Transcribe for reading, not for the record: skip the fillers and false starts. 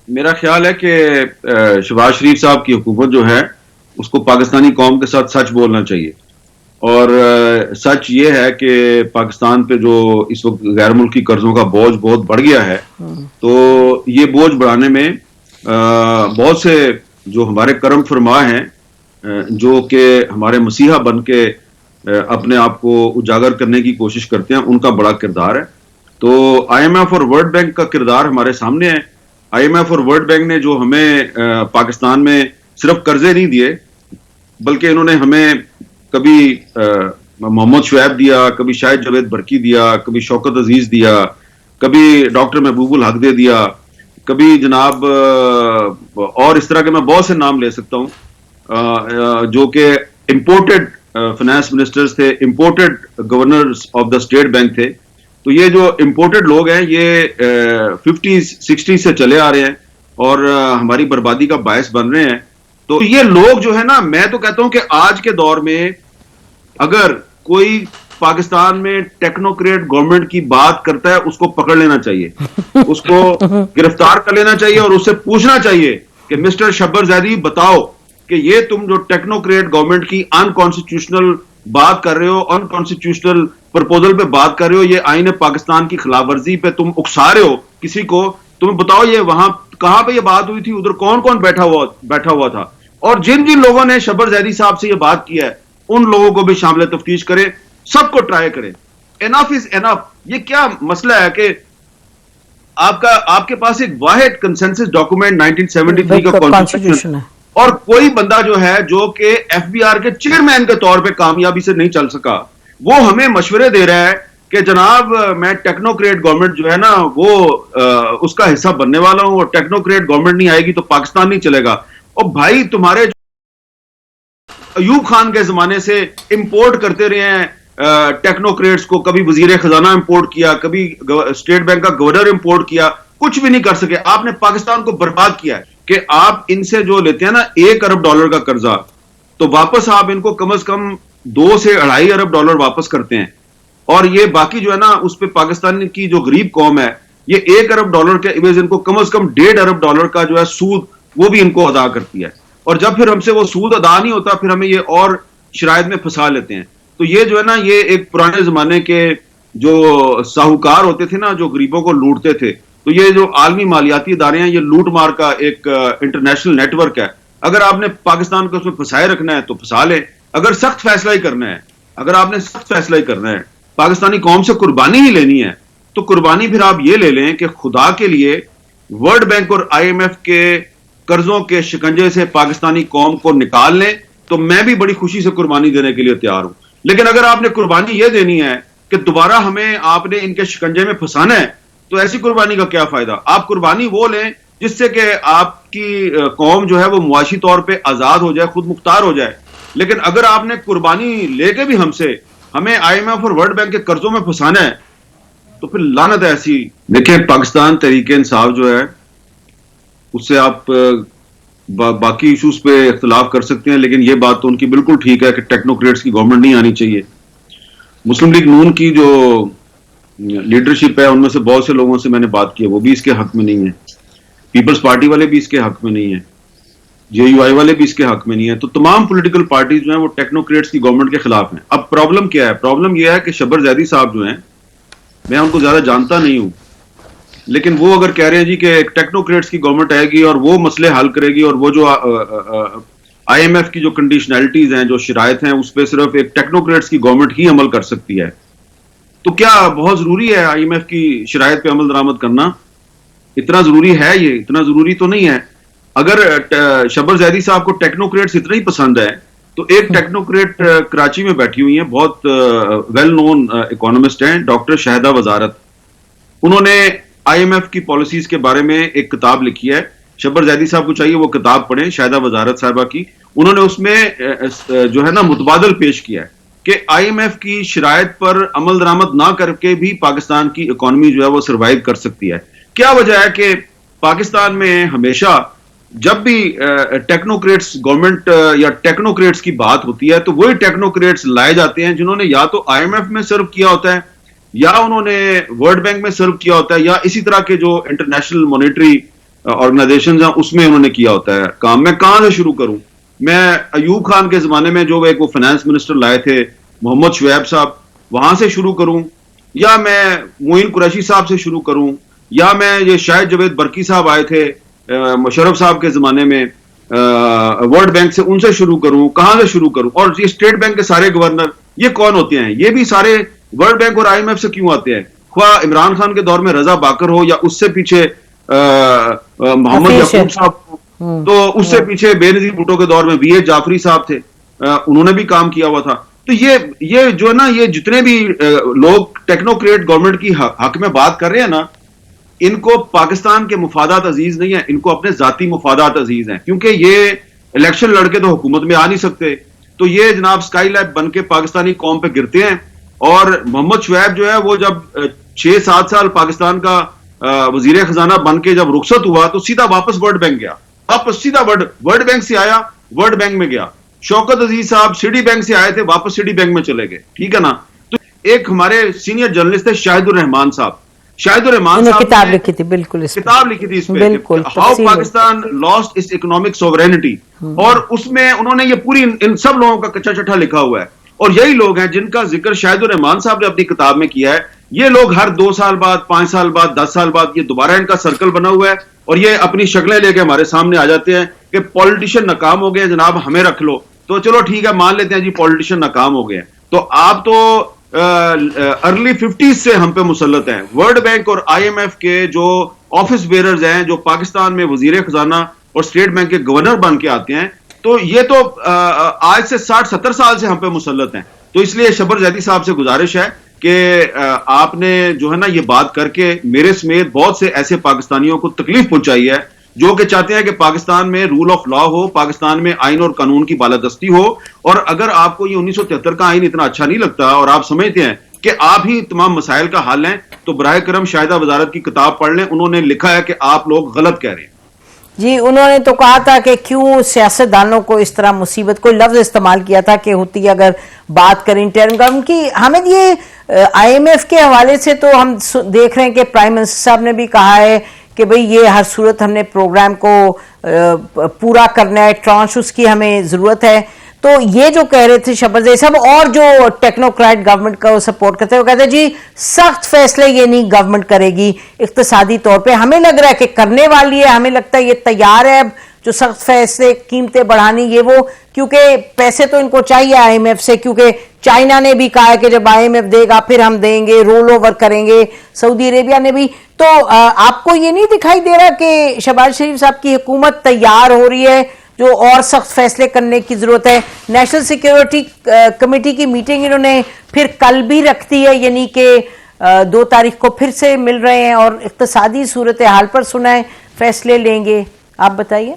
मेरा ख्याल है कि शहबाज शरीफ साहब की हुकूमत जो है उसको पाकिस्तानी कौम के साथ सच बोलना चाहिए। और सच ये है कि पाकिस्तान पे जो इस वक्त गैर मुल्की कर्जों का बोझ बहुत बढ़ गया है, तो ये बोझ बढ़ाने में बहुत से जो हमारे करम फरमा हैं, जो कि हमारे मसीहा बन के अपने आप को उजागर करने की कोशिश करते हैं, उनका बड़ा किरदार है। तो आईएमएफ और वर्ल्ड बैंक का किरदार हमारे सामने है। आईएमएफ और वर्ल्ड बैंक ने जो हमें पाकिस्तान में सिर्फ कर्जे नहीं दिए, बल्कि इन्होंने हमें कभी मोहम्मद शुएब दिया, कभी शाहिद जावेद बरकी दिया, कभी शौकत अजीज दिया, कभी डॉक्टर महबूबुल हक दे दिया, कभी जनाब और इस तरह के मैं बहुत से नाम ले सकता हूं जो कि इंपोर्टेड फाइनेंस मिनिस्टर्स थे, imported governors of the state bank थे। तो ये जो इंपोर्टेड लोग हैं ये 50s 60s से चले आ रहे हैं और हमारी बर्बादी का बायस बन रहे हैं। तो ये लोग जो है ना, मैं तो कहता हूं कि आज के दौर में अगर कोई पाकिस्तान में टेक्नोक्रेट गवर्नमेंट की बात करता है, उसको पकड़ लेना चाहिए, उसको गिरफ्तार कर लेना चाहिए और उससे पूछना चाहिए कि मिस्टर शब्बर जैदी बताओ कि ये तुम जो टेक्नोक्रेट गवर्नमेंट की अनकॉन्स्टिट्यूशनल बात कर रहे हो, अनकॉन्स्टिट्यूशनल प्रपोजल पे बात कर रहे हो, ये आईन पाकिस्तान की खिलाफ वर्जी पे तुम उकसा रहे हो किसी को, तुम्हें बताओ ये वहां कहां पे ये बात हुई थी, उधर कौन कौन बैठा हुआ था, और जिन जिन लोगों ने शब्बर जैदी साहब से ये बात किया है उन लोगों को भी शामिल तफ्तीश करें, सबको ट्राई करें। Enough is enough. ये क्या मसला है कि आपके पास एक वाहिद कंसेंसस डॉक्यूमेंट 1973 का कॉन्स्टिट्यूशन है और कोई बंदा जो है जो कि एफबीआर के चेयरमैन के तौर पे कामयाबी से नहीं चल सका, वो हमें मशवरे दे रहा है कि जनाब मैं टेक्नोक्रेट गवर्नमेंट जो है ना वो उसका हिस्सा बनने वाला हूं और टेक्नोक्रेट गवर्नमेंट नहीं आएगी तो पाकिस्तान नहीं चलेगा। और भाई तुम्हारे अयूब खान के जमाने से इंपोर्ट करते रहे हैं टेक्नोक्रेट्स को, कभी वजीर खजाना इंपोर्ट किया, कभी स्टेट बैंक का गवर्नर इंपोर्ट किया, कुछ भी नहीं कर सके। आपने पाकिस्तान को बर्बाद किया है कि आप इनसे जो लेते हैं ना $1 अरब का कर्जा, तो वापस आप इनको कम से कम $2 से $2.5 अरब वापस करते हैं, और ये बाकी जो है ना उस पर पाकिस्तान की जो गरीब कौम है ये $1 अरब के इवेज इनको कम से कम $1.5 अरब का जो है सूद वो भी इनको अदा करती है। और जब फिर हमसे वो सूद अदा नहीं होता फिर हमें ये और शरायत में फंसा लेते हैं। तो ये जो है ना ये एक पुराने जमाने के जो साहूकार होते थे ना, जो गरीबों को लूटते थे, तो ये जो आलमी मालियाती इदारे हैं ये लूट मार का एक इंटरनेशनल नेटवर्क है। अगर आपने पाकिस्तान को उसमें फंसाए रखना है तो फंसा ले, अगर सख्त फैसला ही करना है, अगर आपने सख्त फैसला ही करना है, पाकिस्तानी कौम से कुर्बानी ही लेनी है, तो कुर्बानी फिर आप ये ले लें कि खुदा के लिए वर्ल्ड बैंक और आईएमएफ के कर्जों के शिकंजे से पाकिस्तानी कौम को निकाल लें, तो मैं भी बड़ी खुशी से कुर्बानी देने के लिए तैयार हूं। लेकिन अगर आपने कुर्बानी यह देनी है कि दोबारा हमें आपने इनके शिकंजे में फंसाना है, तो ऐसी कुर्बानी का क्या फायदा। आप कुर्बानी वो लें जिससे कि आपकी कौम जो है वो मुआशी तौर पे आजाद हो जाए, खुद मुख्तार हो जाए। लेकिन अगर आपने कुर्बानी लेके भी हमें आईएमएफ और वर्ल्ड बैंक के कर्जों में फंसाना है, तो फिर लानत है ऐसी। देखिए, पाकिस्तान तहरीके इंसाफ जो है उससे आप बाकी इशूज पे इख्तलाफ कर सकते हैं, लेकिन ये बात तो उनकी बिल्कुल ठीक है कि टेक्नोक्रेट्स की गवर्नमेंट नहीं आनी चाहिए। मुस्लिम लीग नून की जो लीडरशिप है उनमें से बहुत से लोगों से मैंने बात की है, वो भी इसके हक में नहीं है। पीपल्स पार्टी वाले भी इसके हक में नहीं है, जेयूआई वाले भी इसके हक में नहीं है। तो तमाम पॉलिटिकल पार्टीज जो हैं वो टेक्नोक्रेट्स की गवर्नमेंट के खिलाफ हैं। अब प्रॉब्लम क्या है? प्रॉब्लम यह है कि शब्बर जैदी साहब जो हैं, मैं उनको ज्यादा जानता नहीं हूं, लेकिन वो अगर कह रहे हैं जी कि टेक्नोक्रेट्स की गवर्नमेंट आएगी और वो मसले हल करेगी और वो जो आईएमएफ की जो कंडीशनैलिटीज हैं, जो शराइत हैं, उस पर सिर्फ एक टेक्नोक्रेट्स की गवर्नमेंट ही अमल कर सकती है, तो क्या बहुत जरूरी है आईएमएफ की शराइत पे अमल दरामद करना? इतना जरूरी है? ये इतना जरूरी तो नहीं है। अगर शब्बर जैदी साहब को टेक्नोक्रेट्स इतना ही पसंद है, तो एक टेक्नोक्रेट कराची में बैठी हुई है, बहुत वेल नोन इकोनॉमिस्ट हैं, डॉक्टर शाहिदा वजारत। उन्होंने आईएमएफ की पॉलिसीज के बारे में एक किताब लिखी है। शब्बर जैदी साहब को चाहिए वो किताब पढ़ें, शाहिदा वजारत साहिबा की। उन्होंने उसमें जो है ना मुतबादल पेश किया है कि आईएमएफ की शराइत पर अमल दरामद ना करके भी पाकिस्तान की इकोनॉमी जो है वो सर्वाइव कर सकती है। क्या वजह है कि पाकिस्तान में हमेशा जब भी टेक्नोक्रेट्स गवर्नमेंट या टेक्नोक्रेट्स की बात होती है, तो वही टेक्नोक्रेट्स लाए जाते हैं जिन्होंने या तो आईएमएफ में सर्व किया होता है, या उन्होंने वर्ल्ड बैंक में सर्व किया होता है, या इसी तरह के जो इंटरनेशनल मॉनेटरी ऑर्गेनाइजेशन हैं उसमें उन्होंने किया होता है काम। मैं कहां से शुरू करूं? मैं अयूब खान के जमाने में जो एक वो फाइनेंस मिनिस्टर लाए थे मोहम्मद शुएब साहब, वहां से शुरू करूं, या मैं मोइन कुरैशी साहब से शुरू करूं, या मैं ये शायद जवेद बरकी साहब आए थे मुशर्रफ साहब के जमाने में वर्ल्ड बैंक से, उनसे शुरू करूं, कहां से शुरू करूं? और ये स्टेट बैंक के सारे गवर्नर ये कौन होते हैं? ये भी सारे वर्ल्ड बैंक और आईएमएफ से क्यों आते हैं? ख्वाह इमरान खान के दौर में रजा बाकर हो या उससे पीछे मोहम्मद यकूब साहब हो, तो उससे पीछे बेनजीर भुट्टो के दौर में वीए जाफरी साहब थे, उन्होंने भी काम किया हुआ था। तो ये जो है ना, ये जितने भी लोग टेक्नोक्रेट गवर्नमेंट की हक में बात कर रहे हैं ना, इनको पाकिस्तान के मुफादात अजीज नहीं है, इनको अपने जाती मुफादात अजीज हैं, क्योंकि ये इलेक्शन लड़के तो हुकूमत में आ नहीं सकते। तो ये जनाब स्काई लैब बन के पाकिस्तानी कौम पे गिरते हैं। और मोहम्मद शुएब जो है वो जब 6-7 साल पाकिस्तान का वजीर खजाना बन के जब रुखसत हुआ तो सीधा वापस वर्ल्ड बैंक गया, वापस सीधा वर्ल्ड बैंक से आया, वर्ल्ड बैंक में गया। शौकत अजीज साहब सिटी बैंक से आए थे, वापस सिटी बैंक में चले गए, ठीक है ना। तो एक हमारे सीनियर जर्नलिस्ट थे शाहिदुर रहमान साहब, शाहिदुर रहमान साहब किताब लिखी थी, बिल्कुल किताब लिखी थी इस पे, how Pakistan lost its economic sovereignty, और उसमें उन्होंने ये पूरी इन सब लोगों का कच्चा चट्टा लिखा हुआ है। और यही लोग हैं जिनका जिक्र शाहिदुर रहमान साहब ने अपनी किताब में किया है। ये लोग हर 2 साल बाद, 5 साल बाद, 10 साल बाद ये दोबारा इनका सर्कल बना हुआ है और ये अपनी शक्लें लेके हमारे सामने आ जाते हैं कि पॉलिटिशियन नाकाम हो गए जनाब, हमें रख लो। तो चलो ठीक है, मान लेते हैं जी पॉलिटिशियन नाकाम हो गए। तो आप तो अर्ली 50s से हम पे मुसल्लत हैं। वर्ल्ड बैंक और आईएमएफ के जो ऑफिस बेरर्स हैं, जो पाकिस्तान में वजीर खजाना और स्टेट बैंक के गवर्नर बन के आते हैं, तो ये तो आज से 60-70 साल से हम पे मुसल्लत हैं। तो इसलिए शबर जैदी साहब से गुजारिश है कि आपने जो है ना ये बात करके मेरे समेत बहुत से ऐसे पाकिस्तानियों को तकलीफ पहुंचाई है जो कि चाहते हैं कि पाकिस्तान में रूल ऑफ लॉ हो, पाकिस्तान में आइन और कानून की बालादस्ती हो। और अगर आपको ये 1973 का आइन इतना अच्छा नहीं लगता और आप समझते हैं कि आप ही तमाम मसाइल का हल हैं, तो बराए करम शाहिदा वजारत की किताब पढ़ लें। उन्होंने लिखा है कि आप लोग गलत कह रहे हैं जी। उन्होंने तो कहा था कि क्यों सियासतदानों को इस तरह मुसीबत, कोई लफ्ज इस्तेमाल किया था कि होती अगर बात करें इंटर्न गवर्नमेंट की। हमें ये आईएमएफ के हवाले से तो हम देख रहे हैं कि प्राइम मिनिस्टर साहब ने भी कहा है कि भाई ये हर सूरत हमने प्रोग्राम को पूरा करना है, ट्रांश उसकी हमें जरूरत है। तो ये जो कह रहे थे शबरदस्त साहब और जो टेक्नोक्रेट गवर्नमेंट को सपोर्ट करते हैं, वो कहते हैं जी सख्त फैसले ये नहीं गवर्नमेंट करेगी इक्तिसादी तौर पे, हमें लग रहा है कि करने वाली है, हमें लगता है ये तैयार है जो सख्त फैसले कीमतें बढ़ानी ये वो, क्योंकि पैसे तो इनको चाहिए आईएमएफ से, क्योंकि चाइना ने भी कहा है कि जब आईएमएफ देगा फिर हम देंगे, रोल ओवर करेंगे, सऊदी अरेबिया ने भी। तो आपको ये नहीं दिखाई दे रहा कि शहबाज शरीफ साहब की हुकूमत तैयार हो रही है, जो और सख्त फैसले करने की जरूरत है? नेशनल सिक्योरिटी कमेटी की मीटिंग इन्होंने फिर कल भी रख दी है, यानी कि 2 तारीख को फिर से मिल रहे हैं और इक्तिसादी सूरत हाल पर सुना है फैसले लेंगे। आप बताइए।